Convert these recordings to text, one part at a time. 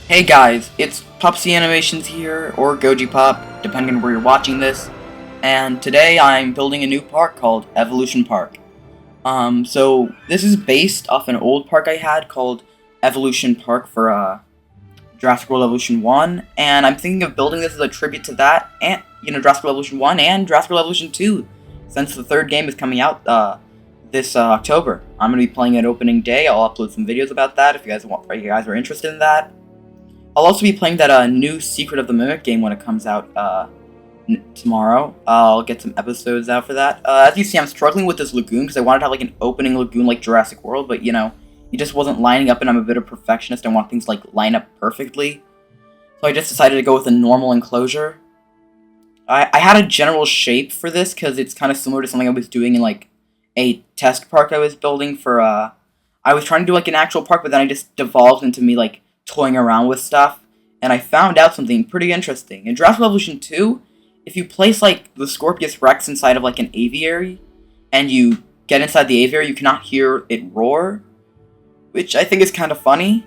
Hey guys, it's Pupsy Animations here, or Goji Pop, depending on where you're watching this, and today I'm building a new park called Evolution Park. So this is based off an old park I had called Evolution Park for Jurassic World Evolution 1, and I'm thinking of building this as a tribute to that, and, Jurassic World Evolution 1 and Jurassic World Evolution 2, since the third game is coming out this October. I'm going to be playing it opening day. I'll upload some videos about that if you guys are interested in that. I'll also be playing that new Secret of the Mimic game when it comes out tomorrow. I'll get some episodes out for that. As you see, I'm struggling with this lagoon because I wanted to have like an opening lagoon like Jurassic World, but it just wasn't lining up, and I'm a bit of a perfectionist. I want things like line up perfectly. So I just decided to go with a normal enclosure. I had a general shape for this because it's kind of similar to something I was doing in like a test park I was building for I was trying to do like an actual park, but then I just devolved into me like toying around with stuff, and I found out something pretty interesting. In Jurassic Evolution 2, if you place like the Scorpius Rex inside of like an aviary, and you get inside the aviary, you cannot hear it roar, which I think is kind of funny.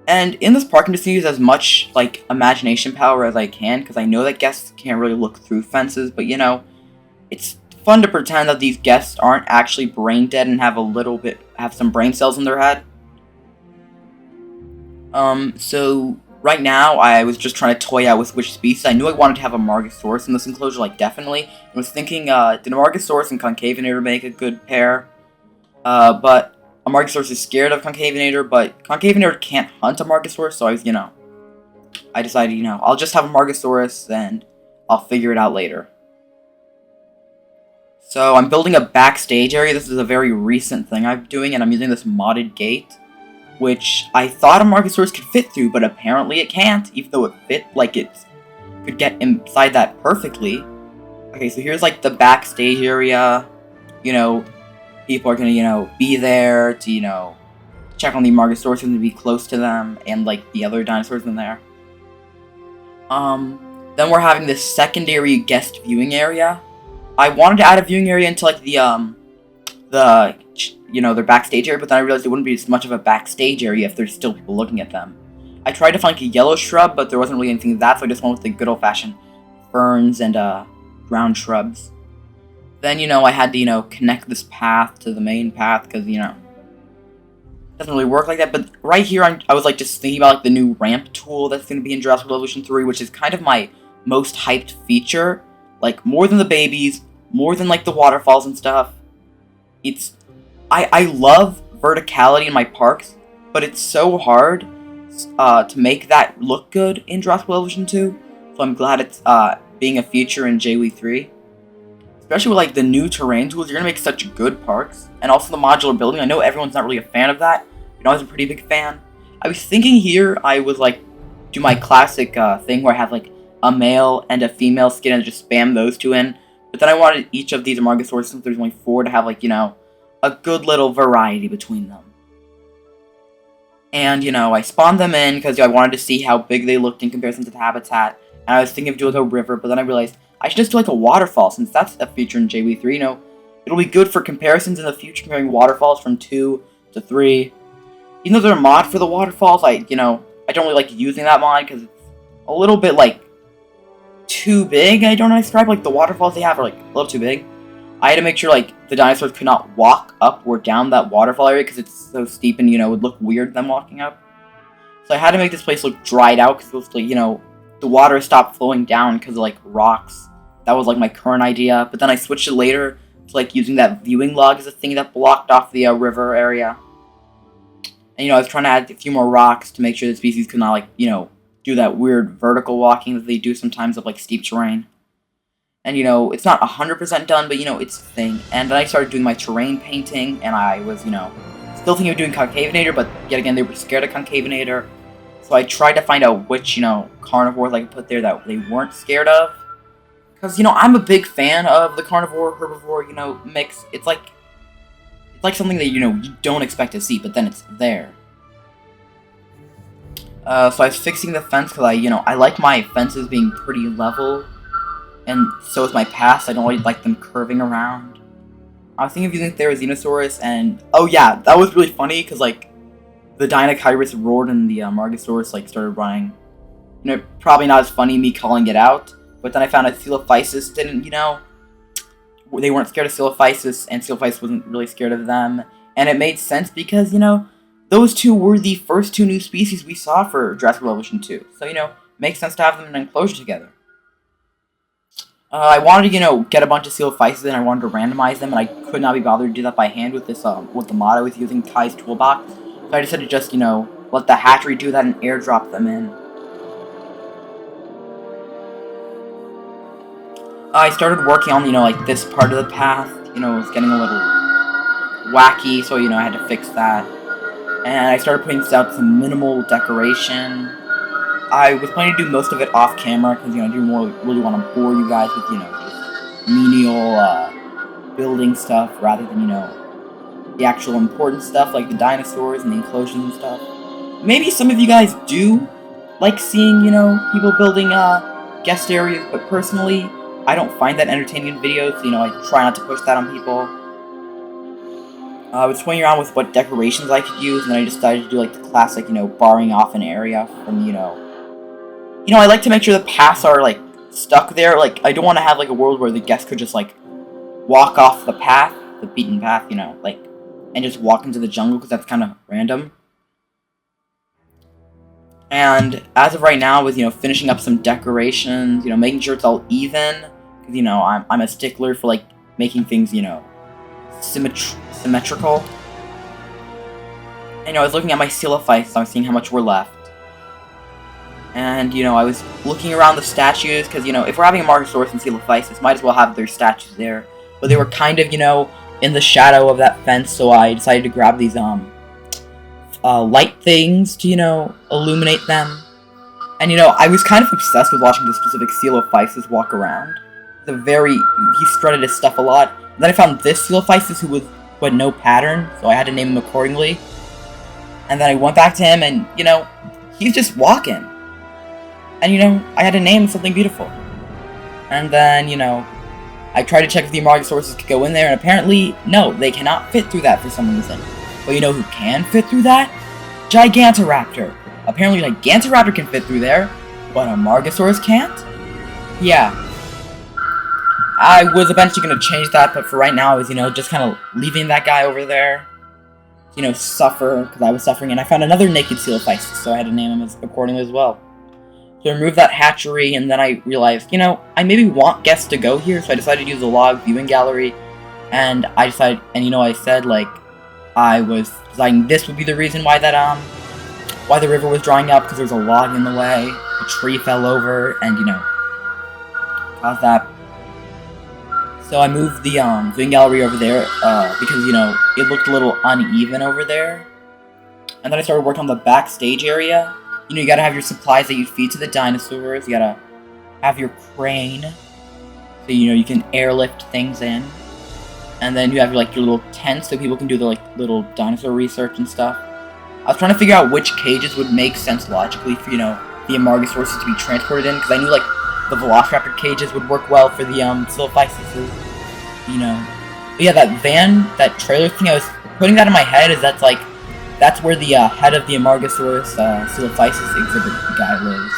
And in this park, I'm just going to use as much like imagination power as I can, because I know that guests can't really look through fences, but it's fun to pretend that these guests aren't actually brain dead and have some brain cells in their head. So right now I was just trying to toy out with which species. I knew I wanted to have a Amargasaurus in this enclosure, like definitely. I was thinking, did Amargasaurus and Concavinator make a good pair? But Amargasaurus is scared of Concavinator, but Concavinator can't hunt Amargasaurus, so I decided, I'll just have Amargasaurus and I'll figure it out later. So I'm building a backstage area. This is a very recent thing I'm doing, and I'm using this modded gate, which I thought a Amargasaurus could fit through, but apparently it can't, even though it fit, like it could get inside that perfectly. Okay, so here's like the backstage area. People are gonna, be there to, check on the Amargasaurus and be close to them, and like the other dinosaurs in there. Then we're having this secondary guest viewing area. I wanted to add a viewing area into like their backstage area, but then I realized it wouldn't be as much of a backstage area if there's still people looking at them. I tried to find like a yellow shrub, but there wasn't really anything of that, so I just went with the good old-fashioned ferns and ground shrubs. Then, I had to, connect this path to the main path, because, it doesn't really work like that. But right here, I was like just thinking about like the new ramp tool that's going to be in Jurassic World Evolution 3, which is kind of my most hyped feature. Like, more than the babies, more than like the waterfalls and stuff. I love verticality in my parks, but it's so hard to make that look good in Jurassic World Evolution 2, so I'm glad it's being a feature in Jwe1 3. Especially with like the new terrain tools, you're going to make such good parks, and also the modular building. I know everyone's not really a fan of that, but I was a pretty big fan. I was thinking here I would like do my classic thing where I have like a male and a female skin and just spam those two in, but then I wanted each of these Amargasaurus, since there's only 4, to have like, a good little variety between them. And, I spawned them in because I wanted to see how big they looked in comparison to the habitat. And I was thinking of doing a river, but then I realized I should just do like a waterfall, since that's a feature in Jwe1 3. It'll be good for comparisons in the future, comparing waterfalls from 2 to 3. Even though they're a mod for the waterfalls, I don't really like using that mod because it's a little bit like too big. I don't know how to describe, like the waterfalls they have are like a little too big. I had to make sure like the dinosaurs could not walk up or down that waterfall area because it's so steep, and it would look weird them walking up. So I had to make this place look dried out because the water stopped flowing down because of like rocks. That was like my current idea, but then I switched it later to like using that viewing log as a thing that blocked off the river area. And I was trying to add a few more rocks to make sure the species could not like do that weird vertical walking that they do sometimes of like steep terrain. And, it's not 100% done, but, it's a thing. And then I started doing my terrain painting, and I was, still thinking of doing Concavinator, but yet again, they were scared of Concavinator. So I tried to find out which, carnivores I could put there that they weren't scared of. Because, I'm a big fan of the carnivore-herbivore, mix. It's like something that, you don't expect to see, but then it's there. So I was fixing the fence because I like my fences being pretty level. And so is my paths. I don't really like them curving around. I was thinking of using Therizinosaurus, and oh yeah, that was really funny because like the Dinosaurus roared and the Amargasaurus like started running. You know, probably not as funny me calling it out, but then I found out Coelophysis didn't, you know, they weren't scared of Coelophysis, and Coelophysis wasn't really scared of them, and it made sense because, you know, those two were the first two new species we saw for Jurassic Evolution 2, so, you know, it makes sense to have them in an enclosure together. I wanted to, you know, get a bunch of Coelophysis and I wanted to randomize them, and I could not be bothered to do that by hand with this, with the mod I was using, Kai's Toolbox. So I decided to just, you know, let the hatchery do that and airdrop them in. I started working on, you know, like, this part of the path. You know, it was getting a little wacky, so, you know, I had to fix that. And I started putting out some minimal decoration. I was planning to do most of it off camera, because, you know, I didn't really want to bore you guys with, you know, just menial, building stuff, rather than, you know, the actual important stuff, like the dinosaurs and the enclosures and stuff. Maybe some of you guys do like seeing, you know, people building, guest areas, but personally, I don't find that entertaining in videos, so, you know, I try not to push that on people. I was toying around with what decorations I could use, and then I decided to do, like, the classic, you know, barring off an area from, you know, I like to make sure the paths are, like, stuck there. Like, I don't want to have, like, a world where the guests could just, like, walk off the path, the beaten path, you know, like, and just walk into the jungle, because that's kind of random. And as of right now, with, you know, finishing up some decorations, you know, making sure it's all even, because, you know, I'm a stickler for, like, making things, you know, symmetrical. And, you know, I was looking at my Coelophysis, I was seeing how much were left. And, you know, I was looking around the statues, because, you know, if we're having Amargasaurus and Coelophysis, might as well have their statues there. But they were kind of, you know, in the shadow of that fence, so I decided to grab these, light things to, you know, illuminate them. And, you know, I was kind of obsessed with watching the specific Coelophysis walk around. He strutted his stuff a lot. And then I found this Coelophysis who had no pattern, so I had to name him accordingly. And then I went back to him, and, you know, he's just walking. And, you know, I had to name something beautiful. And then, you know, I tried to check if the Amargasaurus could go in there, and apparently, no, they cannot fit through that for some reason. But you know who can fit through that? Gigantoraptor. Apparently Gigantoraptor can fit through there, but Amargasaurus can't? Yeah. I was eventually going to change that, but for right now I was, you know, just kind of leaving that guy over there. You know, suffer, because I was suffering, and I found another naked Coelophysis, so I had to name him accordingly as well. So I removed that hatchery, and then I realized, you know, I maybe want guests to go here, so I decided to use the log viewing gallery, and I decided, and you know, I said, like, I was deciding this would be the reason why that, why the river was drying up, because there was a log in the way, a tree fell over, and, you know, caused that. So I moved the, viewing gallery over there, because, you know, it looked a little uneven over there. And then I started working on the backstage area. You know, you gotta have your supplies that you feed to the dinosaurs, you gotta have your crane, so, you know, you can airlift things in. And then you have, like, your little tent so people can do the, like, little dinosaur research and stuff. I was trying to figure out which cages would make sense logically for, you know, the Amargasaurus to be transported in, because I knew, like, the Velociraptor cages would work well for the, Coelophysis, you know. But yeah, that van, that trailer thing, I was putting that in my head, that's where the, head of the Amargasaurus, Coelophysis exhibit guy lives.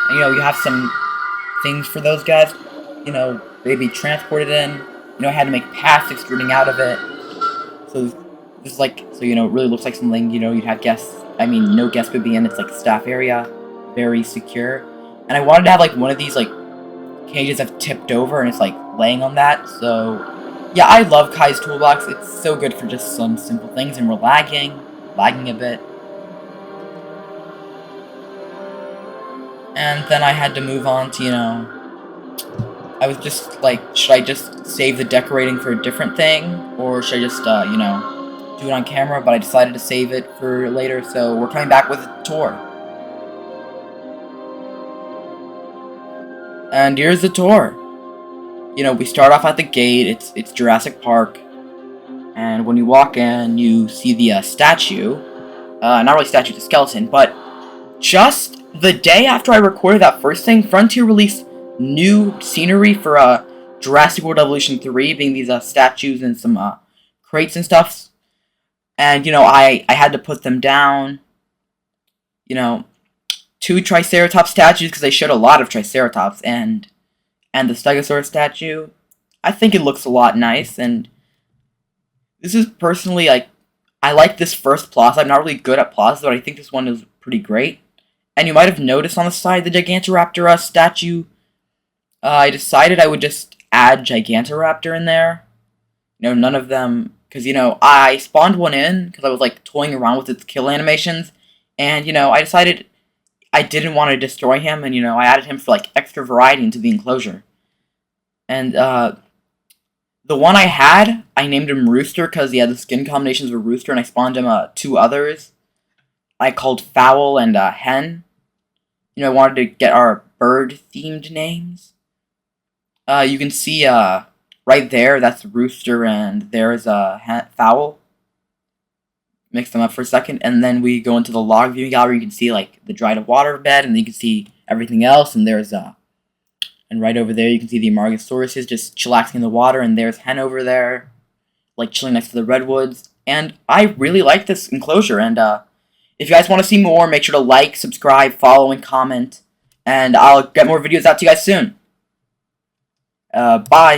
And, you know, you have some things for those guys, you know, they'd be transported in. You know, I had to make paths extruding out of it. So, this is like, so, you know, it really looks like something, you know, you'd have guests, I mean, no guests could be in, it's like staff area, very secure. And I wanted to have, like, one of these, like, cages have tipped over, and it's, like, laying on that, so, yeah, I love Kai's Toolbox, it's so good for just some simple things, and we're lagging a bit. And then I had to move on to, you know, I was just like, should I just save the decorating for a different thing? Or should I just, you know, do it on camera? But I decided to save it for later, so we're coming back with a tour. And here's the tour. You know, we start off at the gate, it's Jurassic Park. And when you walk in, you see the statue. Not really statue, the skeleton, but just the day after I recorded that first thing, Frontier released new scenery for Jurassic World Evolution 3, being these statues and some crates and stuff. And, I had to put them down. 2 Triceratops statues, because they showed a lot of Triceratops, and the Stegosaurus statue. I think it looks a lot nice, and this is personally, I like this first plaza. I'm not really good at plazas, but I think this one is pretty great. And you might have noticed on the side, the Gigantoraptor statue, I decided I would just add Gigantoraptor in there. None of them, because, I spawned one in, because I was, toying around with its kill animations, and, I decided I didn't want to destroy him, and, I added him for, extra variety into the enclosure. And, the one I had, I named him Rooster, because, the skin combinations were Rooster, and I spawned him, 2 others. I called Fowl and, Hen. I wanted to get our bird-themed names. You can see, right there, that's Rooster, and there's Fowl. Mix them up for a second, and then we go into the log viewing gallery. You can see, the dried up water bed, and then you can see everything else, and there's, and right over there, you can see the Amargasaurus just chillaxing in the water, and there's Hen over there, chilling next to the redwoods. And I really like this enclosure, and, if you guys want to see more, make sure to like, subscribe, follow, and comment, and I'll get more videos out to you guys soon. Bye.